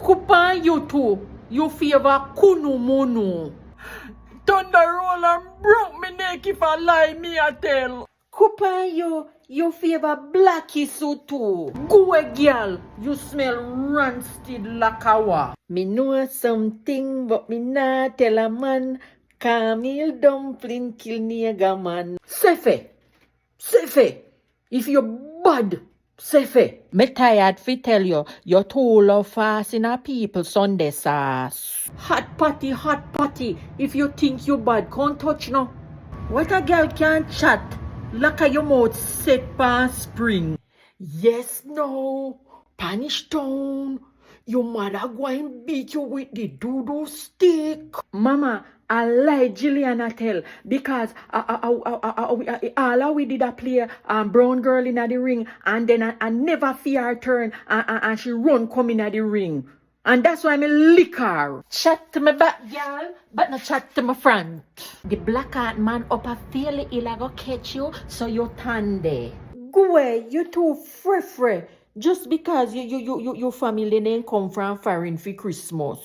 Kupan you two, you favor kunu munu. Thunder roll and broke me neck if I lie me a tell. Kupan you favor blacky suit too. Go away, girl, you smell rancid lakawa. Me know something, but me not tell a man. Camille dumpling kill nigga man. Sefe, if you bad, Sefe. Me tired fi tell you, you too love fast in a people Sunday sauce. Hot potty, if you think you bad, can't touch no. What a girl can chat, like a your mouth set pan spring. Yes, no, punish town. Your mother going beat you with the doodoo stick. Mama, I lie Jillian tell because all we did a play brown girl in the ring and then I never fear her turn and she run come in the ring. And that's why me lick her. Chat to me back, girl, but not chat to my front. The black art man up a fairly ill I go catch you, so you turn there. Go away, you too free. Just because your family didn't come from foreign for Christmas.